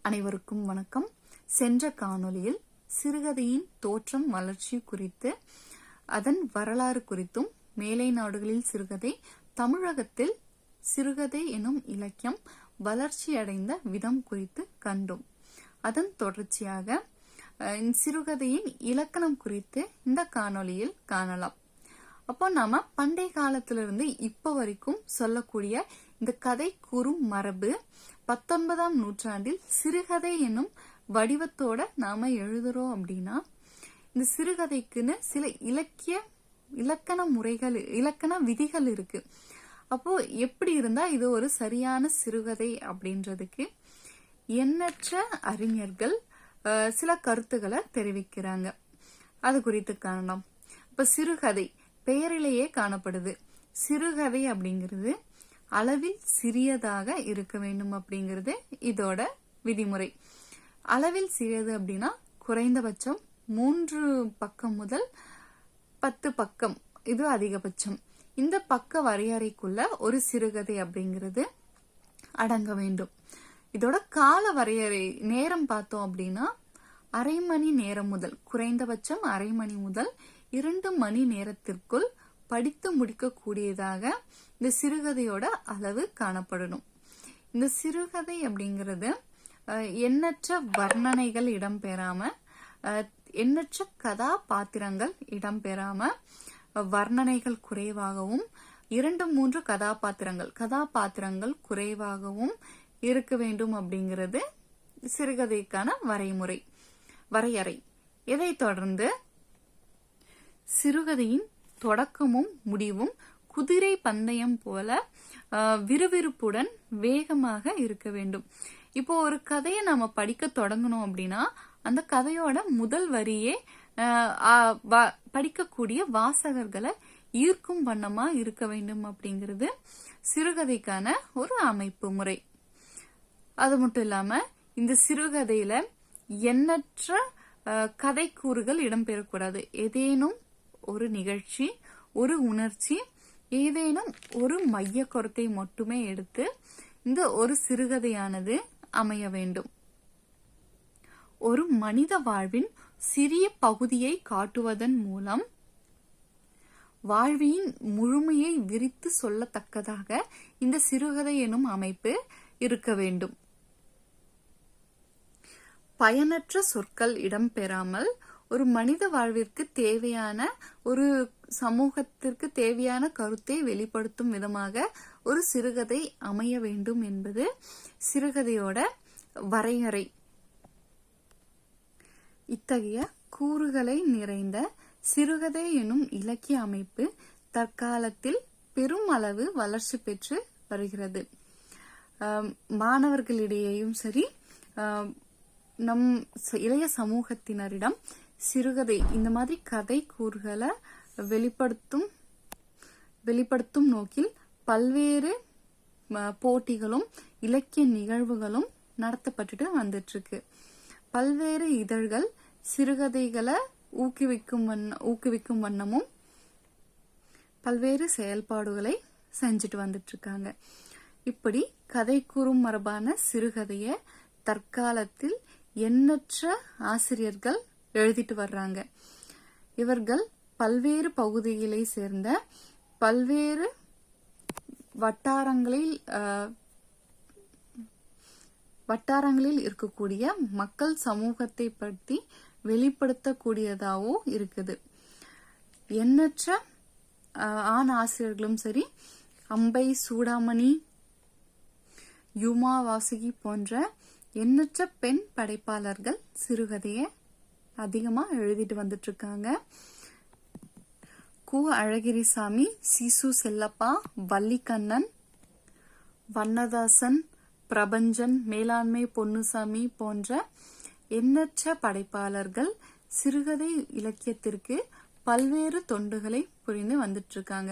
அனைவருக்கும் வணக்கம். சென்ற காணொளியில் சிறுகதையின் தோற்றம் வளர்ச்சி குறித்து அதன் வரலாறு குறித்தும் மேலை நாடுகளில் சிறுகதை, தமிழகத்தில் சிறுகதை எனும் இலக்கியம் வளர்ச்சி அடைந்த விதம் குறித்து கண்டோம். அதன் தொடர்ச்சியாக சிறுகதையின் இலக்கணம் குறித்து இந்த காணொளியில் காணலாம். அப்போ நாம பண்டைய காலத்திலிருந்து இப்ப வரைக்கும் சொல்லக்கூடிய இந்த கதை கூறும் மரபு 19ஆம் நூற்றாண்டில் சிறுகதை என்னும் வடிவத்தோட நாம எழுதுறோம் அப்படின்னா, இந்த சிறுகதைக்குன்னு சில இலக்கண விதிகள் இருக்கு. அப்போ எப்படி இருந்தா இது ஒரு சரியான சிறுகதை அப்படின்றதுக்கு எண்ணற்ற அறிஞர்கள் சில கருத்துக்களை தெரிவிக்கிறாங்க. அது குறித்து காணலாம். இப்ப சிறுகதை பெயரிலேயே காணப்படுது. சிறுகதை அப்படிங்கிறது அளவில் சிறியதாக இருக்க வேண்டும் அப்படிங்கிறது இதோட விதிமுறை. அளவில் சிறியது அப்படின்னா குறைந்தபட்சம் 3 பக்கம் முதல் 10 பக்கம், இது அதிகபட்சம். இந்த பக்க வரையறைக்குள்ள ஒரு சிறுகதை அப்படிங்கிறது அடங்க வேண்டும். இதோட கால வரையறை நேரம் பார்த்தோம் அப்படின்னா அரை மணி நேரம் முதல், குறைந்தபட்சம் அரை மணி முதல் 2 மணி நேரத்திற்குள் படித்து முடிக்க கூடியதாக இந்த சிறுகதையோட அளவு காணப்படணும். இந்த சிறுகதை அப்படிங்கிறது எண்ணற்ற வர்ணனைகள் இடம்பெறாம, எண்ணற்ற கதாபாத்திரங்கள் இடம்பெறாம, வர்ணனைகள் குறைவாகவும் 2-3 கதாபாத்திரங்கள் குறைவாகவும் இருக்க வேண்டும் அப்படிங்கிறது சிறுகதைக்கான வரையறை. இதை தொடர்ந்து சிறுகதையின் தொடக்கமும் முடிவும் குதிரை பந்தயம் போல விறுவிறுப்புடன் வேகமாக இருக்க வேண்டும். இப்போ ஒரு கதையை நாம படிக்க தொடங்கணும் அப்படின்னா அந்த கதையோட முதல் வரியே படிக்கக்கூடிய வாசகர்களை ஈர்க்கும் வண்ணமா இருக்க வேண்டும் அப்படிங்கிறது சிறுகதைக்கான ஒரு அமைப்பு முறை. அது மட்டும் இல்லாம இந்த சிறுகதையில எண்ணற்ற கதை கூறுகள் இடம்பெறக்கூடாது. ஏதேனும் ஒரு நிகழ்ச்சி, ஒரு உணர்ச்சி, ஏதேனும் ஒரு மைய கருத்தை மட்டுமே எடுத்து இந்த ஒரு சிறுகதையானது அமைய வேண்டும். ஒரு மனித வாழ்வின் சிறிய பகுதியை காட்டுவதன் மூலம் வாழ்வின் முழுமையை விரித்து சொல்லத்தக்கதாக இந்த சிறுகதை எனும் அமைப்பு இருக்க வேண்டும். பயனற்ற சொற்கள் இடம்பெறாமல் ஒரு மனித வாழ்விற்கு தேவையான, ஒரு சமூகத்திற்கு தேவையான கருத்தை வெளிப்படுத்தும் விதமாக ஒரு சிறுகதை அமைய வேண்டும் என்பது சிறுகதையோட வரையறை. இத்தகைய கூறுகளை நிறைந்த சிறுகதை எனும் இலக்கிய அமைப்பு தற்காலத்தில் பெரும் அளவு வளர்ச்சி பெற்று வருகிறது. மாணவர்களிடையேயும் சரி, நம் இளைய சமூகத்தினரிடம் சிறுகதை இந்த மாதிரி கதை கூறுகளை வெளிப்படுத்தும் நோக்கில் பல்வேறு போட்டிகளும் இலக்கிய நிகழ்வுகளும் நடத்தப்பட்டுட்டு வந்துட்டு இருக்கு. பல்வேறு இதழ்கள் சிறுகதைகளை ஊக்குவிக்கும் வண்ணமும் பல்வேறு செயல்பாடுகளை செஞ்சுட்டு வந்துட்டு இருக்காங்க. இப்படி கதை கூறும் மரபான சிறுகதைய தற்காலத்தில் எண்ணற்ற ஆசிரியர்கள் எழுதிட்டு வர்றாங்க. இவர்கள் பல்வேறு பகுதிகளை சேர்ந்த பல்வேறு வட்டாரங்களில் இருக்கக்கூடிய மக்கள் சமூகத்தை பற்றி வெளிப்படுத்தக்கூடியதாகவும் இருக்குது. எண்ணற்ற ஆண் ஆசிரியர்களும் சரி, அம்பை, சூடாமணி, யுமா வாசுகி போன்ற எண்ணற்ற பெண் படைப்பாளர்கள் சிறுகதையை அதிகமா எழுதிட்டு வந்துட்டு இருக்காங்க. கு. அழகிரிசாமி, சிசு செல்லப்பா, வள்ளிக்கண்ணன், வண்ணதாசன், பிரபஞ்சன், மேலாண்மை பொன்னுசாமி போன்ற எண்ணற்ற படைப்பாளர்கள் சிறுகதை இலக்கியத்திற்கு பல்வேறு தொண்டுகளை புரிந்து வந்துட்டு இருக்காங்க.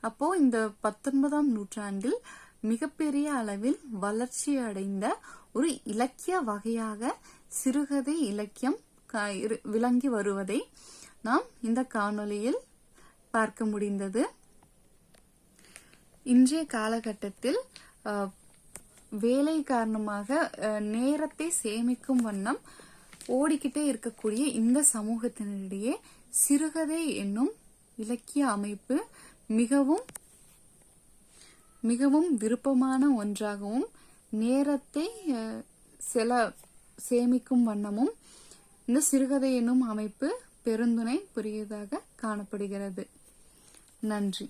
அப்போ இந்த 19ஆம் நூற்றாண்டில் மிகப்பெரிய அளவில் வளர்ச்சி அடைந்த ஒரு இலக்கிய வகையாக சிறுகதை இலக்கியம் விளங்கி வருவதை நாம் இந்த காணொளியில் பார்க்க முடிந்தது. இன்றைய காலகட்டத்தில் வேலை காரணமாக நேரத்தை சேமிக்கும் வண்ணம் ஓடிக்கிட்டே இருக்கக்கூடிய இந்த சமூகத்தினரிடையே சிறுகதை என்னும் இலக்கிய அமைப்பு மிகவும் மிகவும் விருப்பமான ஒன்றாகவும் நேரத்தை சேமிக்கும் வண்ணமும் இந்த சிறுகதை என்னும் அமைப்பு பெருந்துணை புரியதாக காணப்படுகிறது. நன்றி.